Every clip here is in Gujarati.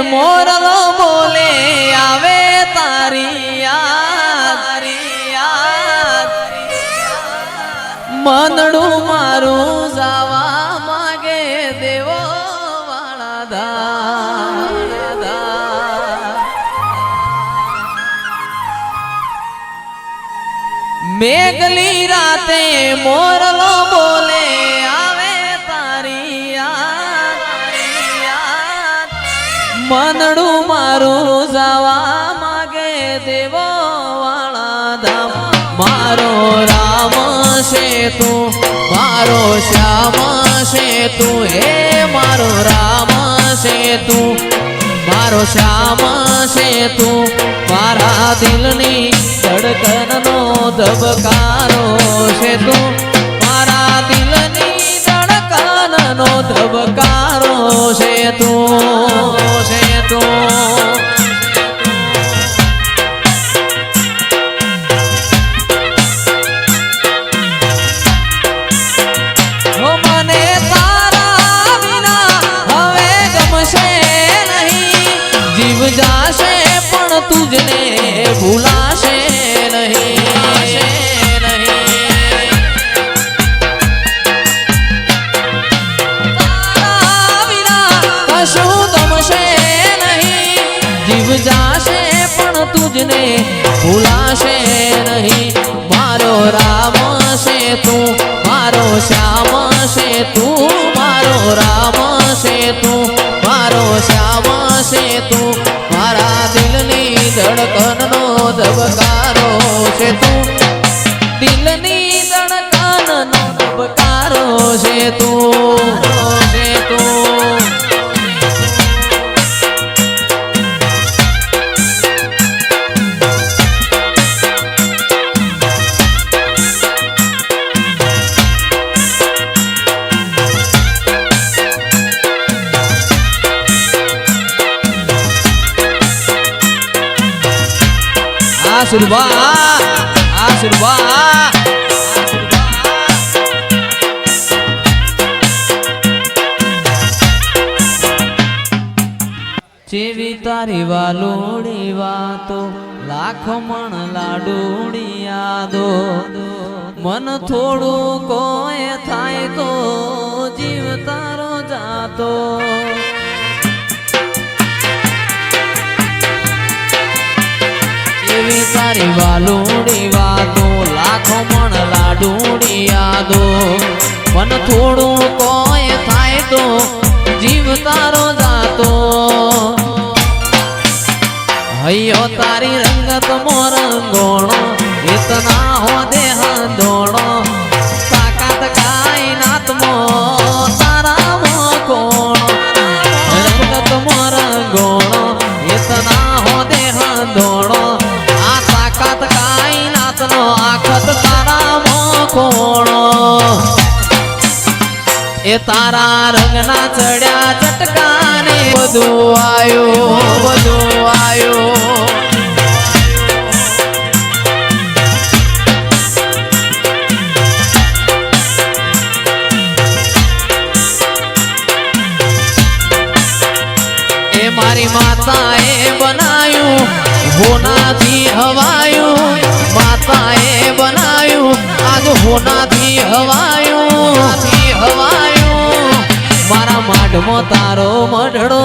મોરલો બોલે આવે તારી યાદ મનડું મારું જાવા માગે દેવો વાળા દા મેઘલી રાતે મોરલો બોલે આવે તારી યાદ મનડું મારું જાવા માગે દેવો વાળા ધામ મારો રામ છે તું મારો શ્યામ છે તું હે મારો રામ છે તું મારો શ્યામ છે તું મારા દિલની ધડકનનો ધબકારો છે તું મારા દિલની ધડકનનો ધબકારો છે તું મને તારા વિના હવે ગમશે નહીં જીવ જાશે પણ તુજને ભૂલાશે નહીં તારા વિના કશું ગમશે નહીં જીવ જાશે પણ તુજને ભૂલાશે નહીં મારો રામ છે તું મારો શ્યામ છે તું મારો રામ છે તું મારો શ્યામ છે તું મારા દિલની ધડકનનો ધબકારો છે તું દિલની ધડકનનો ધબકારો છે તું આશીર્વાદ જેવી તારી વાલોડી વાતો લાખ મણ લાડુડી યાદો મન થોડું કોઈ થાય તો જીવ તારો જાતો જેવી તારી વાલોડી વાતો લાખો મણ લાડુડી યાદો મન થોડું કોઈ થાય તો જીવ તારો જાતો હૈયો તારી રંગત મોરંગોણો ઇતના હો દેહ દોણો તાકાત કાયનાત મો તારા મો કોણો રંગત મોરંગોણો ઇતના હો દેહ દોણો આ તાકાત કાયનાત નો આખત તારા મો કોણો એ તારા રંગના ચડ્યા ચટકાને બધું આયો એ મારી માતાએ બનાયું હોનાથી હવાયું માતાએ બનાયું આજ હોનાથી હવાયું મારા માઢમાં તારો મઢડો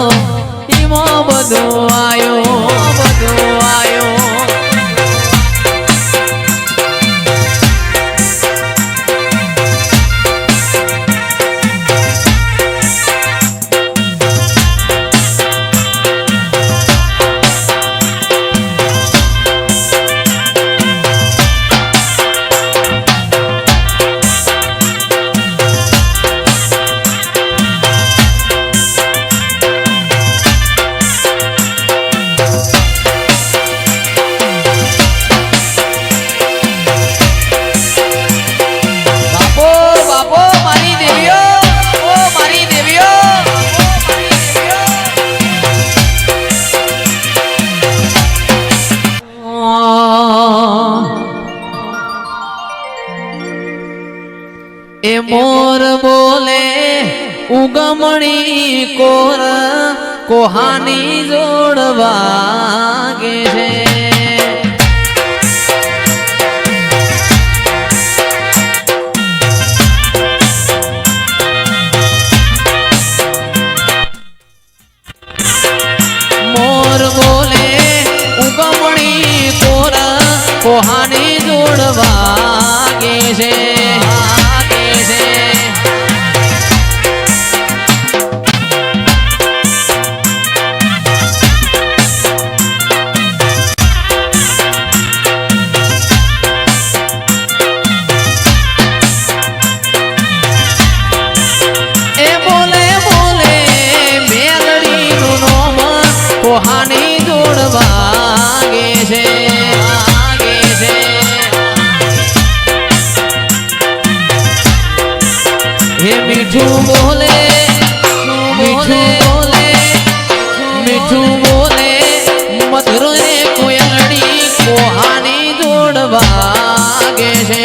ઈમો બધું આયો એ મોર બોલે ઉગમણી કોર કોહાની જોડ વાગે છે મોર બોલે ઉગમણી કોર કોહાની જોડ વાગે છે કોહાની જોડ વાગે છે હે મીઠું બોલે મીઠું બોલે મીઠું બોલે મધુર કોયલડી કોહાની જોડ વાગે છે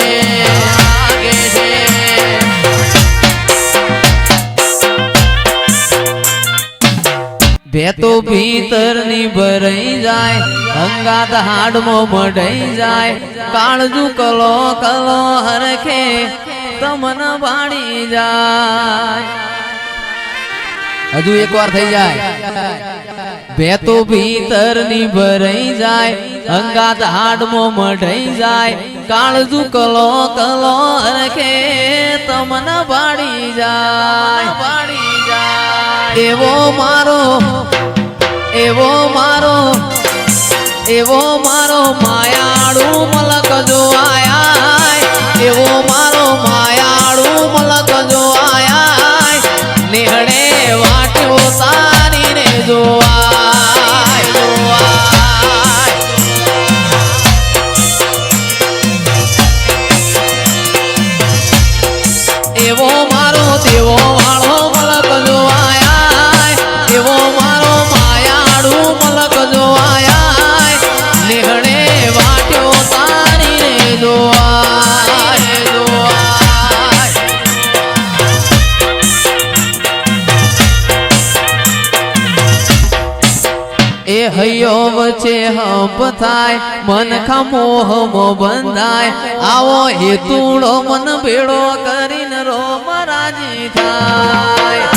ભેતો ભીતરની ભરાઈ જાય અંગાત હાડમાં મઢાઈ જાય કાળજુ કલો કલો હરખે તમન ભાણી જાય હજુ એકવાર થઈ જાય ભેતો ભીતરની ભરાઈ જાય અંગાત હાડમાં મઢાઈ જાય કાળજુ કલો કલો હરખે તમન ભાણી જાય એવો મારો માયાળુ મલક જો આયા એવો મારો માયાળુ મલક જો આયા નિહળે વાટ્યો તારી રે જોવાય એવો મારો દેવો વાળો મલક જો આયા એવો મારો માયાળુ મલક જો આયા નિહળે વાટ્યો તારી રે જોવાય એ હૈયો વચ્ચે હંપ થાય મન ખમોહ મો બંધાય આવો હેતુડો મન ભેળો કરીને રોમ રાજી થાય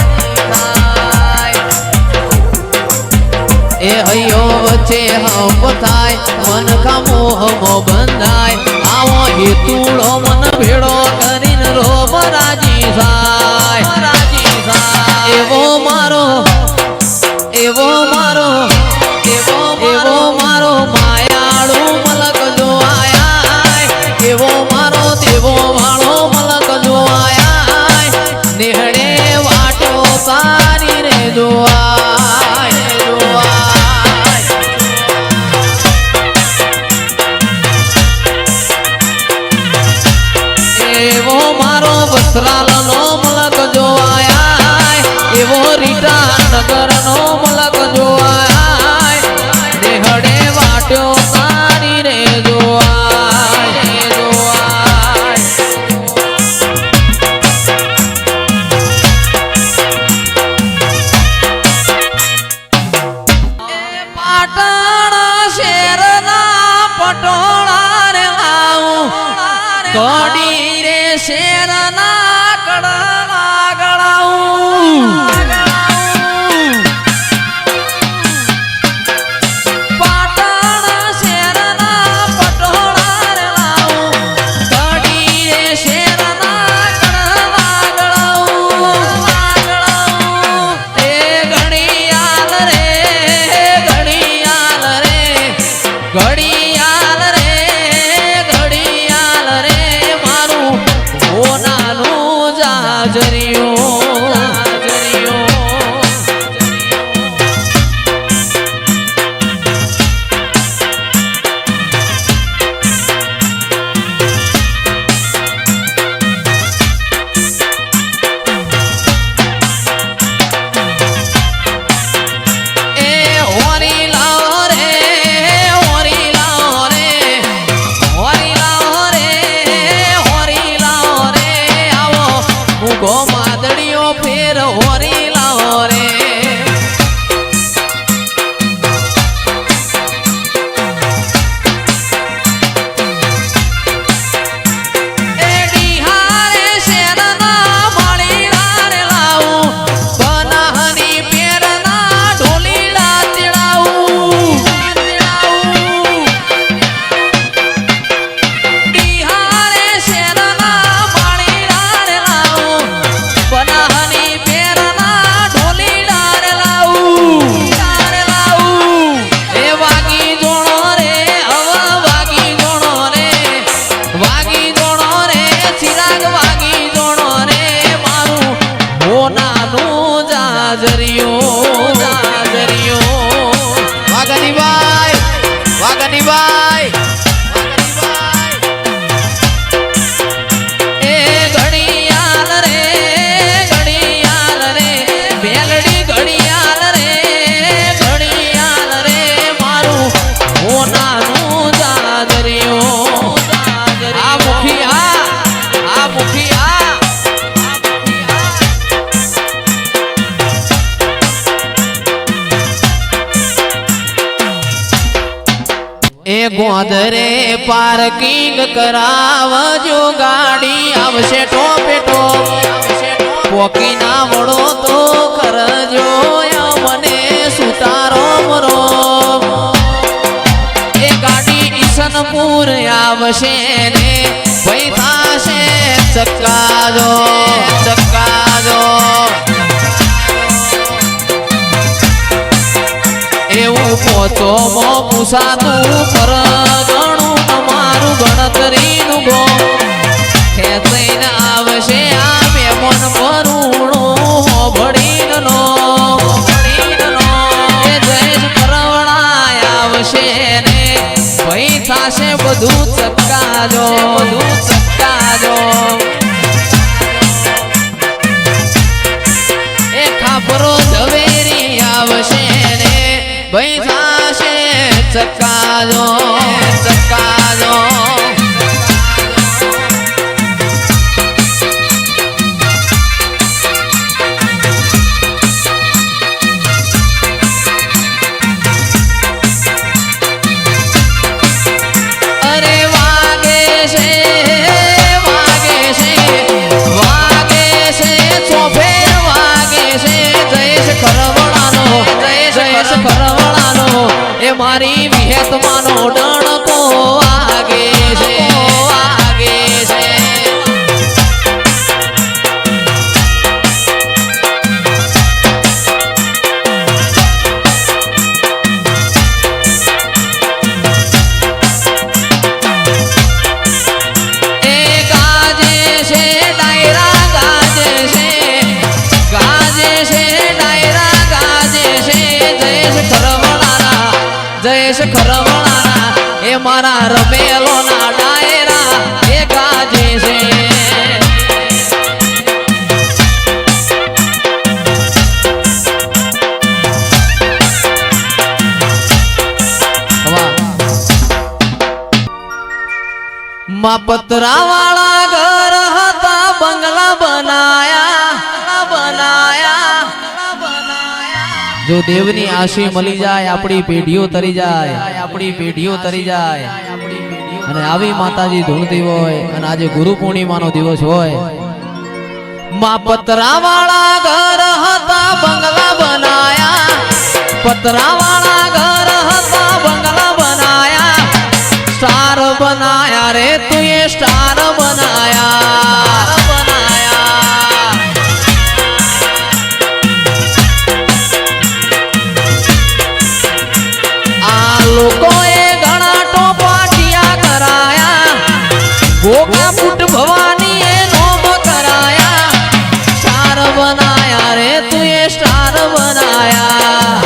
એ હૈયો વચ્ચે હંપ થાય મન ખમોહ મો બંધાય આવો હેતુડો મન ભેળો કરીને રોમ રાજી થાય એવો મારો માયાળુ મલક જો આયા એવો મારો દેવો વાળો મલક જો આયા નિહળે વાટો તારી રે એવો મારો વસ્ત્રાલનો મલક જો આયા એવો રીટા નગરનો મલક જો આયા નિહળે વાટ્યો તારી રે પાટણ શેરના પટોળા રે લાવું કડી રે શેરના કડવા ગળાવું ઘડિયાળ રે મારું હોનાનું જાજરિયું ગો માદડીઓ ફેર હોરી લાવો રે જાજરિયો વાગનીભાઈ વાગનીભાઈ એ ઘડિયાળ રે મેલડી ઘડિયાળ રે મારું હોનાનું જાજરિયો આ મુખિયા એ ગોધરે પાર્કિંગ કરાવજો ગાડી આવશે ટોપે ટોપ પોકી ના વળો તો કરજો મને સુતારો મરો એ ગાડી ઈસનપુર આવશે ને ભાઈ થાશે ચક્કાજો એવું પોતો મો પૂછાતું પર ગણું તમારું ગણતરીનું ગો ખેંચીને આવશે આ મેમન પરુણો ભડીનો એ જયેશ પરવણાય આવશે ને ભાઈ થાશે બધું ચક્કાજો એ ખાપરો ઝવેરી આવશે ને ભાઈ થાશે ચક્કાજો અરે વાગે છે ચોફેર વાગે છે જયેશ ખરવડાનો એ મારી વિહેતમાનો ડણકો વાગે છે જયેશ ખરવડાના એ મારા રમેલોના ડાયરા એ ગાજે છે માં પતરાવાળા ઘર હતા બંગલા બનાયા જો દેવની આશી મળી જાય આપણી પેઢીઓ તરી જાય અને આવી માતાજી ધૂણતી હોય અને આજે ગુરુ પૂર્ણિમાનો દિવસ હોય માં પતરાવાળા ઘર હતા બંગલા બનાયા સ્ટાર બનાયા રે તું એ સ્ટાર બનાયા લોકોએ ઘણા ટોપાટિયા કરાયા ગોગા પુટ ભવાની એ નોમ કરાયા સ્ટાર બનાયા રે તું એ સ્ટાર બનાયા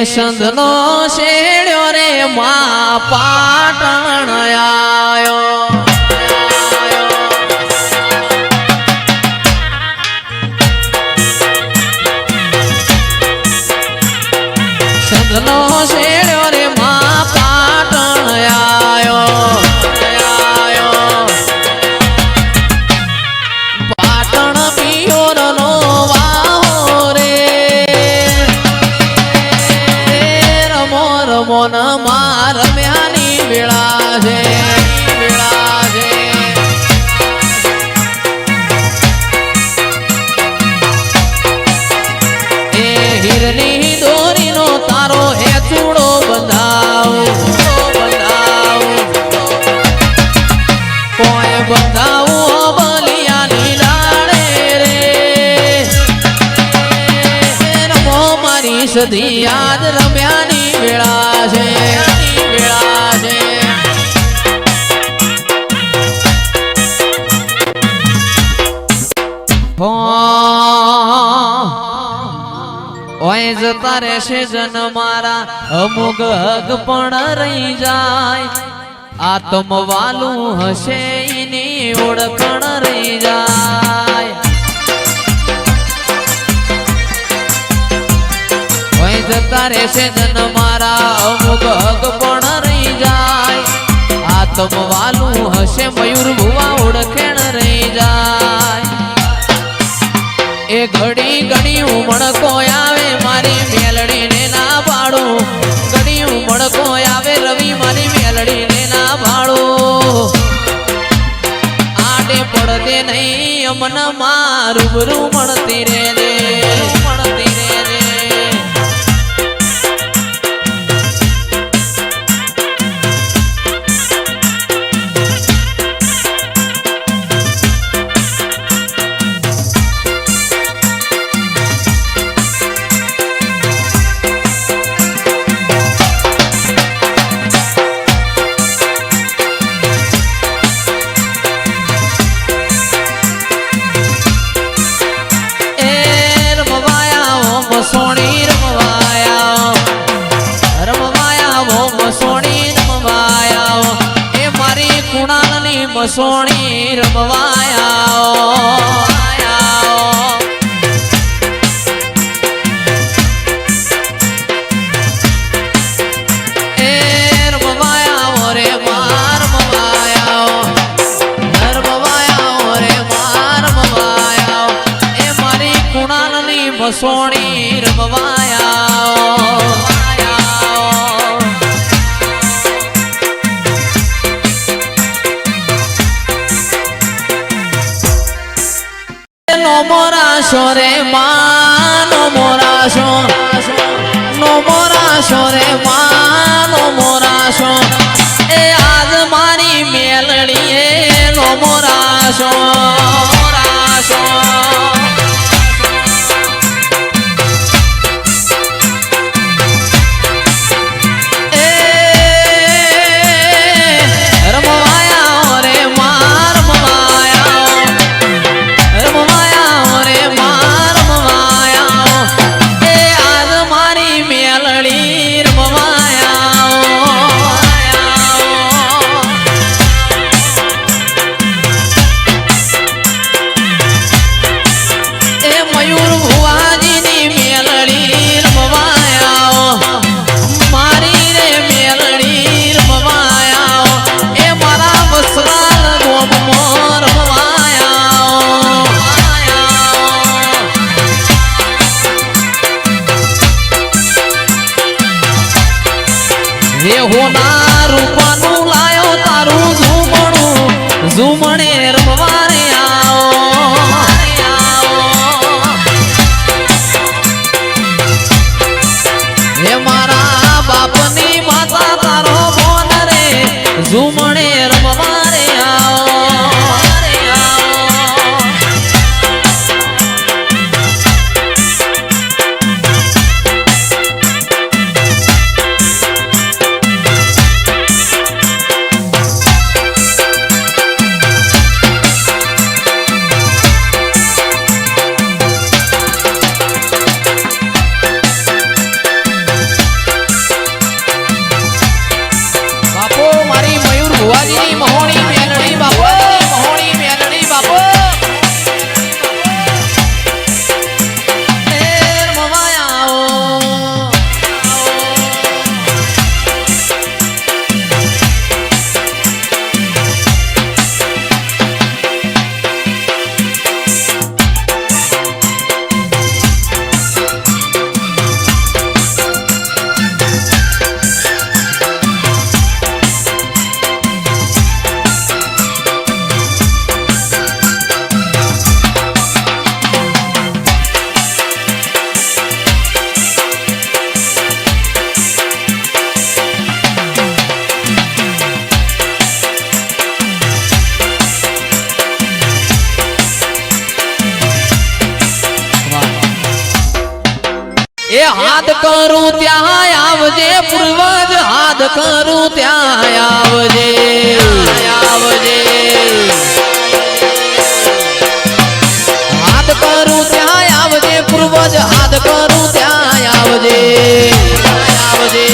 સંતનો શેડ્યો રે મા પાટણ આયો સંતનો શેડ્યો રે મા પાટણ આયો પાટણ પિયોરનો વાહો રે રમો રમો ન માર રમ્યાની વેળા છે એ હીરની દોરીનો તારો હે ચૂડો બંધાવ કોઈ બંધાવું બલિયાની લાડે રે રમો મારી સધી યાદ રમ્યાની વેળા છે ઓય જતા રહેશે જન મારા અમુક હક પણ રહી જાય આત્મ વાલું હશે એની ઓળખણ રહી જાય ઓય જતા રહેશે જન મારા અમુક હક પણ રહી જાય આત્મ વાલું હશે મયુર ભુવા ઓળખેણ રહી જાય એ ઘડી ઘડી ઉમળકો આવે મારી મેલડીને ના પાડું ઘડી ઉમળકો આવે રવિ મારી મેલડીને ના પાડું આડે પડદે નહીં અમન મારું રૂબરૂ મળતી રે મસોણી રમવાયા એ રમવાયા રે માર રમવાયા રે માર એ મારી કુણાલની મસોણી રમવાયા મોરાશો રે માનો મોરાશો નો મોરાશો રે માનો મોરાશો એ આજ મારી મેલડીએ નો મોરાશો હોના રૂપાનું લાયો તારું ઝુમણે રમવારે હે મારા બાપની માતા તારો બોન રે ઝુમણે રમવારે હાથ કરું ત્યાં આવજે પૂર્વજ હાથ કરું ત્યાં આવજે આવજે હાથ કરું ત્યાં આવજે પૂર્વજ હાથ કરું ત્યાં આવજે આવજે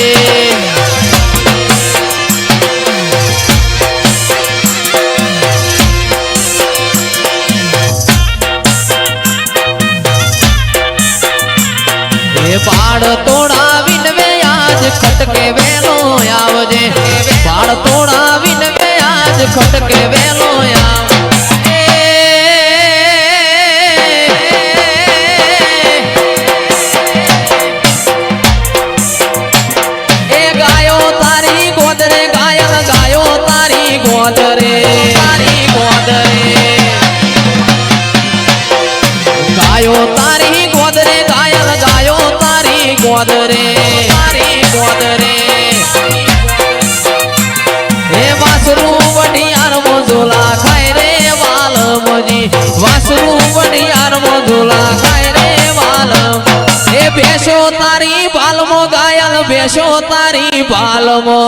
બાળ તોડાવીને વે આજ ખટકે વેલો આવજે બાળ તોડાવીને વે આજ ખટકે વેલો આવજે એ ગાયો તારી ગોદરે ગાયલ ગાયો તારી ગોદરે ગાયો તારી ગોદરે ગાયલ ગાયો ગોદરે તારી ગોદરે હે વાસરું વડિયાર મોઝુલા ખાય રે વાલમજી વાસરું વડિયાર મોઝુલા ખાય રે વાલમ હે બેસો તારી બાલમો ગાયલ બેસો તારી બાલમો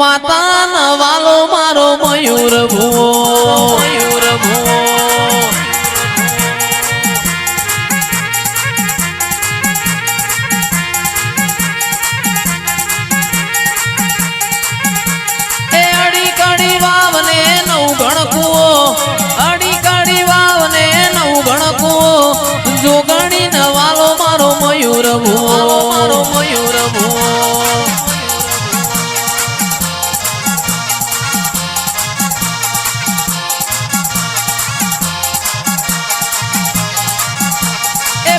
માતા નવાલો મારો મયુર ભૂવો મયુર ભૂવો એ અડી કડી વાવને નવ ગણકુઓ અડી કડી વાવને નવ ગણકુઓ જોગણી નવાલો મારો મયુર ભૂવો મારો મયુર ભૂવો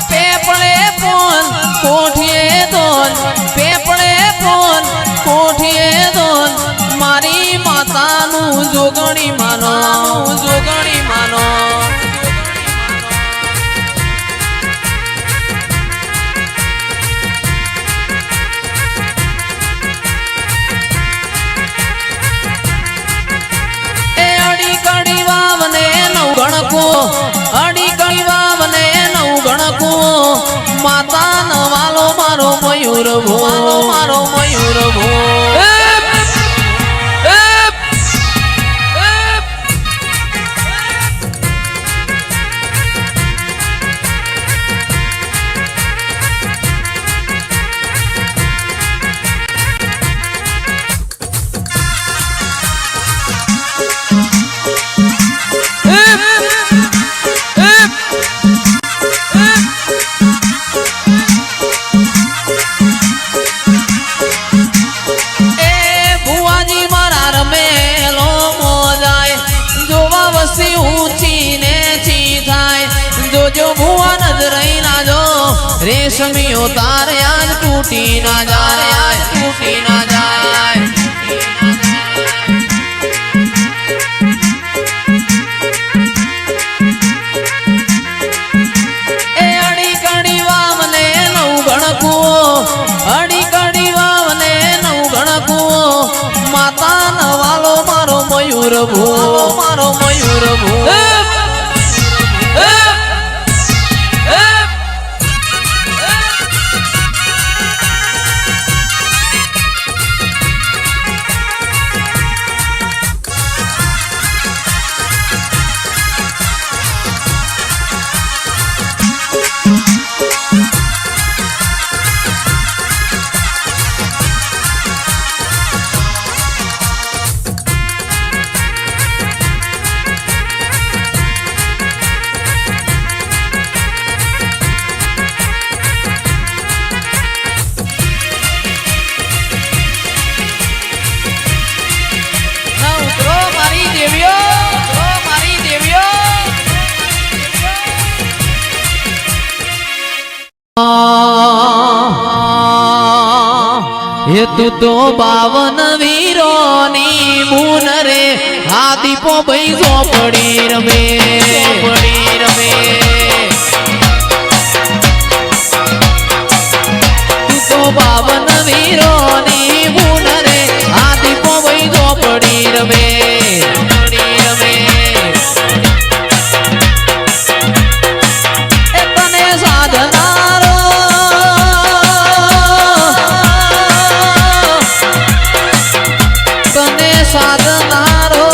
પેપળે પોન કોઠીએ દોન પેપળે પોન કોઠીએ દોન મારી માતાનું જોગણી માનો જોગણી માનો એ અડી કડી વાવને નવ ગણકો અડી કડી વાવને માતા નવાલો મારો મયુર ભૂવો મારો મયુર ભૂવો રેશમિયો તારે આજ તૂટી ના જાય તૂટી ના જાય એ અડી કડી વાવને નવ ગણકુઓ અડી કડી વાવને નવ ગણકુઓ માતા નવાલો મારો મયુર ભૂવો મારો મયુર ભૂવો हे तू तो 52 वीरोनी मून रे હા દીપો ભાઈ ઝોપડી રમે ઝોપડી રમે તું તો બાવન વીરોની બુન રે હા દીપો ભાઈ ઝોપડી રમે રમે એ તને સાધનારો તને સાધનારો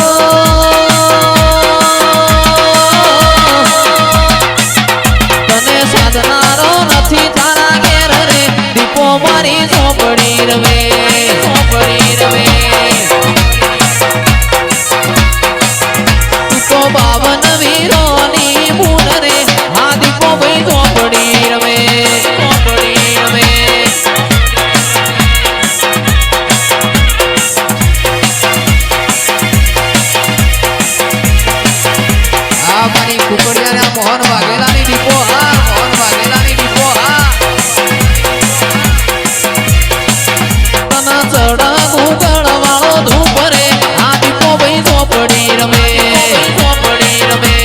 તને સાધનારો નથી તારા ઘેર રે દીપો મારી ઝોપડી રમે ઝોપડી રમે તું તો બાવન વીરોની બુન રે હા દીપો ભાઈ ઝોપડી રમે ઝોપડી રમે મારી કુકડિયાના મોહન વાઘેલાની દીપો હા મોહન વાઘેલાની દીપો હા તના ચડ ગુગળ વાળો ધૂપ રે આ દીપો ભાઈ ઝોપડી રમે ઝોપડી રમે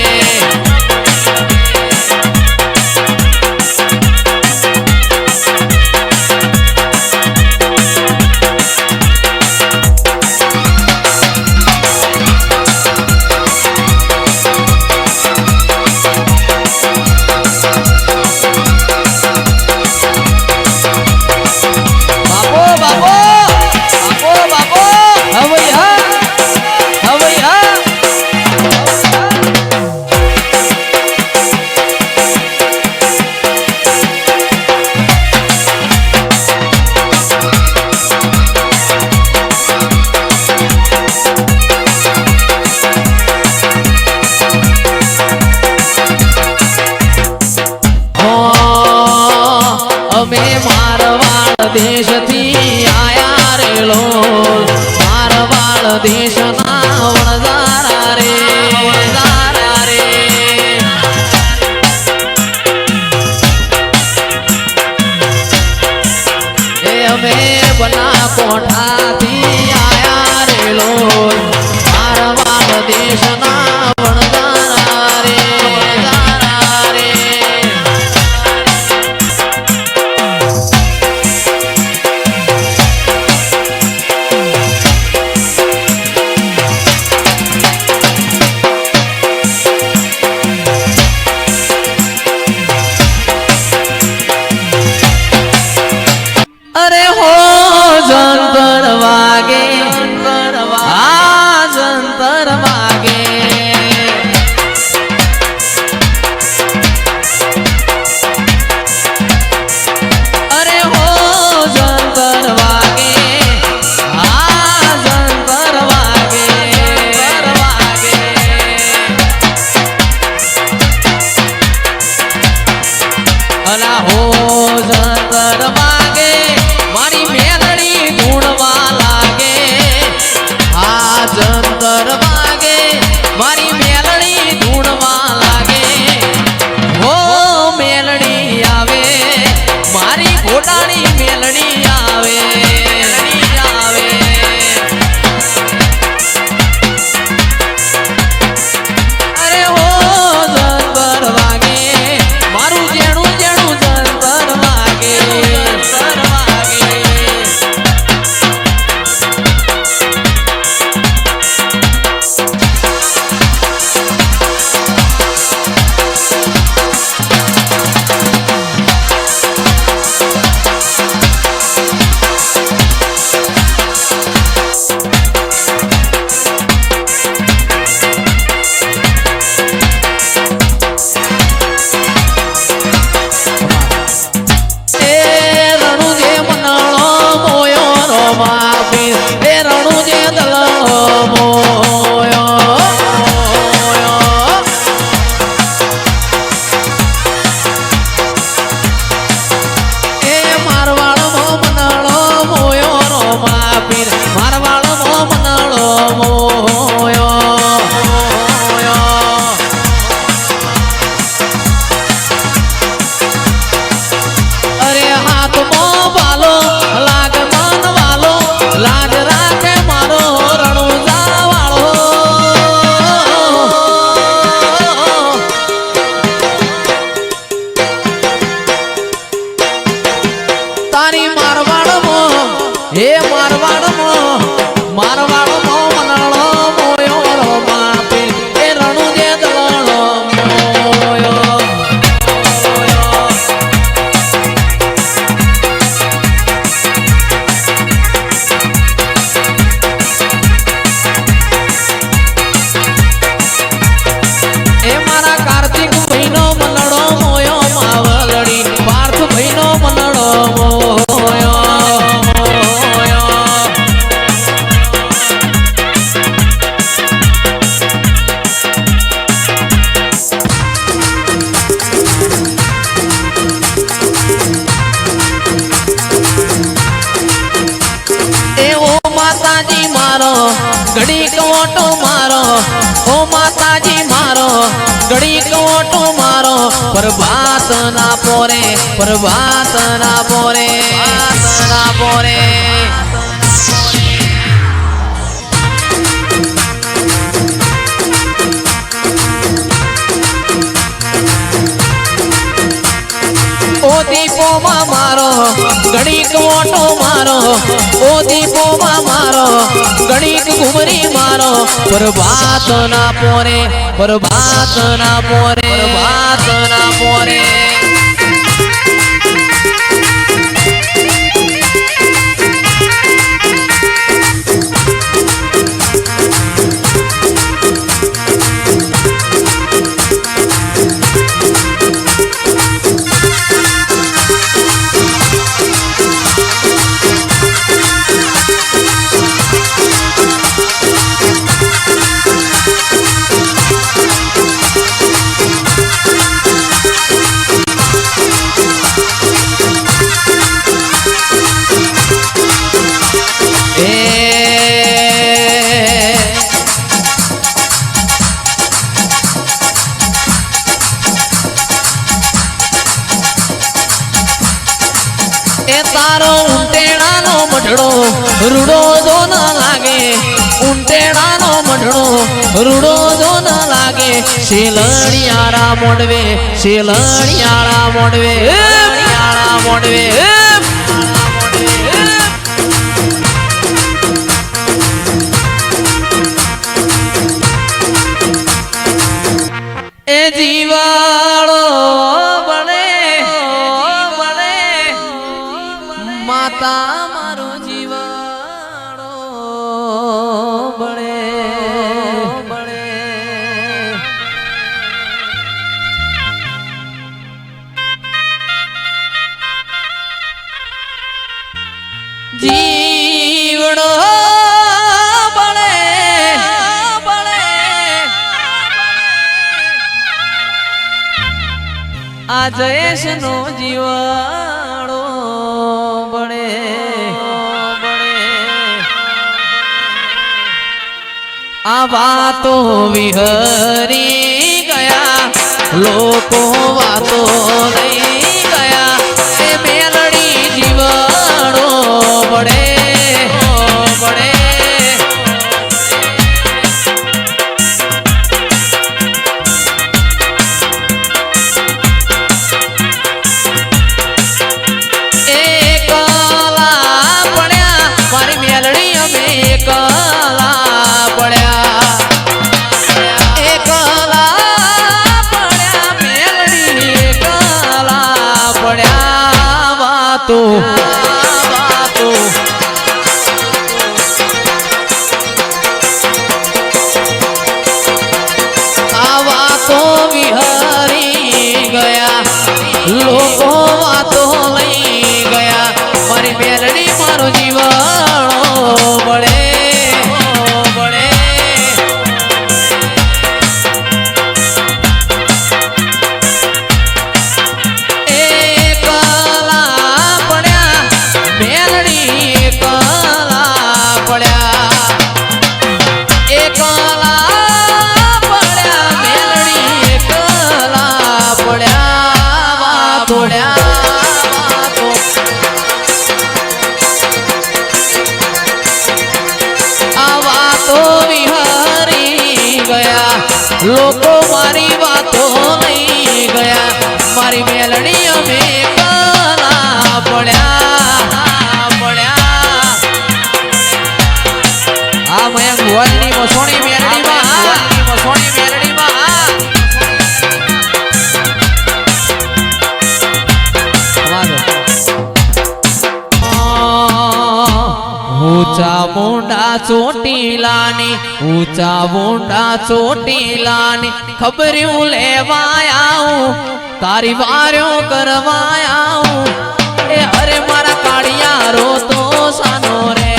અમે મારવાડ દેશથી આયા રે લોલ મારવાડ દેશના વણઝારા રે વણઝારા રે એ અમે બના કોઠાથી આયા રે લોલ મારવાડ દેશના વણઝારા રે વણઝારા રે અરે હો જંતર વાગે આ જંતર વાગે અરે હો જંતર વાગે આ જંતર વાગે વાગે અલા હો જંતર વાગે મારી મેલડી ધૂણવા લાગે આ જંતર વાગે મારી મેલડી ધૂણવા લાગે હો મેલડી આવે મારી ઘોડાની મેલડી આવે આવે અરે હો જંતર વાગે મારું જેણું જેણું જંતર વાગે જંતર વાગે લાજ રાખે મારો રણુજા વાળો તારી મારવાડમાં હે મારવાડમાં મનળો મોયો રો માપે એ રણુ જે દળો મોયો એ મારા કાર્તિક ભાઈનો મનળો મોયો માવલડી પાર્થ ભાઈનો મનળો મોયો માતાજી મારો ઘડીક ઓટો મારો ઓ માતાજી મારો ઘડીક ઓટો મારો પ્રભાત ના પોરે પ્રભાત ના પોરે ના પોરે ઓ દીપો માં મારો ઘડીક ઓટો મારો ઓ દીપો માં મારો ઘડીક ઘુમરી મારો પ્રભાત ના પોરે પ્રભાત ના પોરે પ્રભાત ના પોરે એ તારો ઊંટેડાનો મઢડો રૂડો જો ન લાગે ઊંટેડાનો મઢડો રૂડો જો ન લાગે શેલણિયાળા મોડવે શેલણિયાળા મોડવે શેલણિયાળા મોડવે એ જીવાળો માતા મારો જીવાડો બળે બળે જીવડો બળે બળે આ જયેશ નો જીવાડો આ વાતો વિહરી ગયા લોકો વાતો લઈ ગયા એ મેલડી જીવડો બળે બળે લોકો વાતો લઈ ગયા મારી મેલડી મારો જીવાળો બળે બળે એકલા પડ્યા મેલડી એકલા પડ્યા એકલા પડ્યા મેલડી એકલા પડ્યા થોડ્યા આ વાતો વિહરી ગયા લોકો મારી વાતો લઈ ગયા મારી મેલડી અમે કલા પડ્યા ઊંચા મોંડા ચોટીલાની ઊંચા મોંડા ચોટીલાની ખબર્યું લેવાયા તારી વાર્યો કરવાયા એ અરે મારા કાળિયા રો તો સાનો રે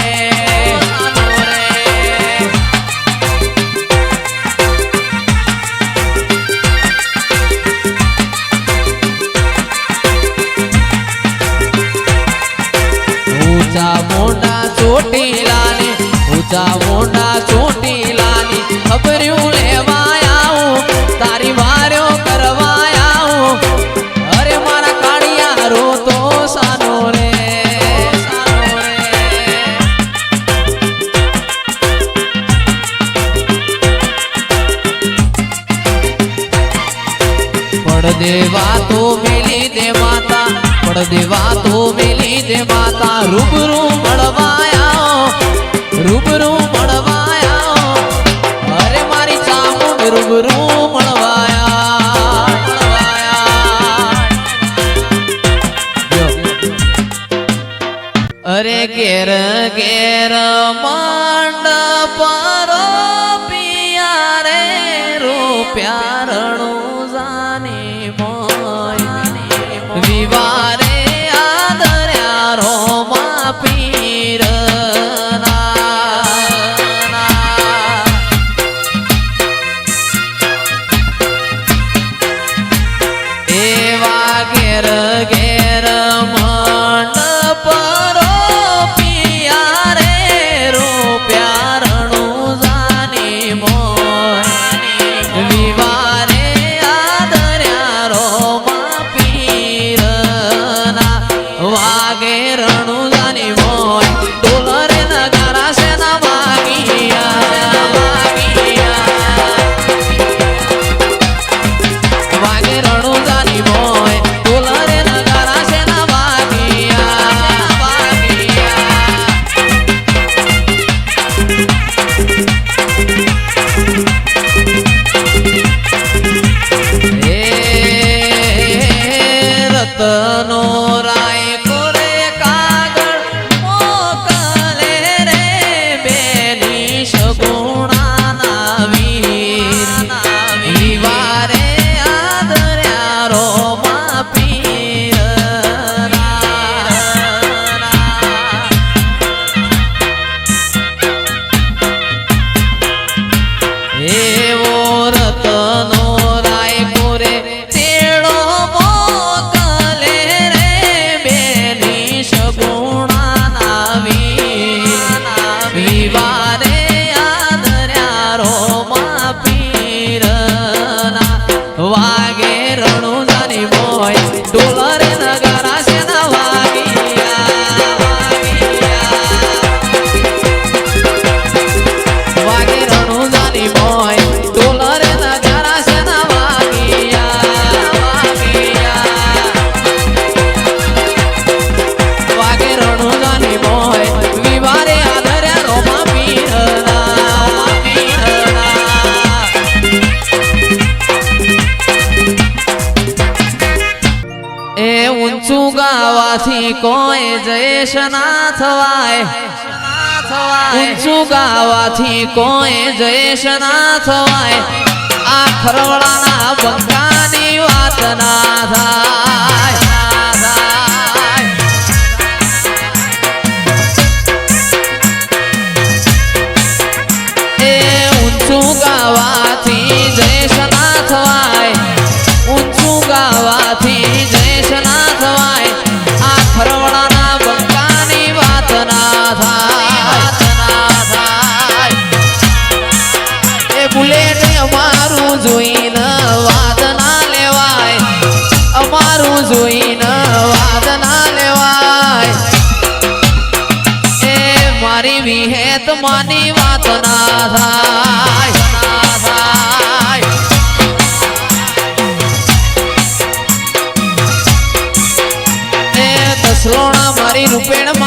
ઊંચા મોંડા ચોટીલાની ઊંચા મોંડા ચોટીલાની ખબર્યું લેવાયા તારી વાર્યો કરવાયા અરે મારા કાળિયા રો તો સાનો રે પડદેવા તો મેલી દે માતા પડદેવા તો મેલી દે માતા રૂબરૂ મળવાયા અરે મારી ચામુંડ રૂબરૂ મળવાયા અરે ઘેર ઘેર મંડપ પિયા રે રૂપિયારણું જાની મોય વિવારે આદર્યા રોમા પીર એવા ઘેર ઘેર મંડપ પિયા રે રૂપિયારણું જાની મોય વિવારે આદર્યા રોમા પીરના વાગે રણું જાની મોય ડોલરે નગારા છે ના વાગિયા વાગે રણું જાની મોય ડોલરે નગારા છે ના વાગિયા રતનો રાય કોરે કાગળ મોકલે રે બેની સગુણાના વીર વિવારે આદર્યા રોમા પીરના એવો રતનો રાય કોરે તેડો મોકલે રે બેની સગુણાના વીર વિવારે આદર્યા રોમા પીરના વાગે રણું જાની મોય ડોલરે નગારા છે ના વાગિયા વાગે રણું જાની મોય ડોલરે નગારા છે ના વાગે રણું જાની મોય વિવારે આદર્યા રોમા પીરના એ ઊંચું ગાવાથી કોઈ જયેશ ના થવાય ઊંચું ગાવાથી કોઈ જયેશ ના થવાય આ ખરવડાના બંકાની વાત ના થાય એ ઊંચું ગાવાથી જયેશ ના થવાય ઊંચું ગાવાથી જયેશ ના થવાય આ ખરવડાના બંકાની વાત ના થાય એ બુલેટ અમારું જોઈને વાત ના લેવાય અમારું જોઈને વાત ના લેવાય એ મારી વિહેત માની વાત ના થાય એ દસલોણા મારી રૂપેણ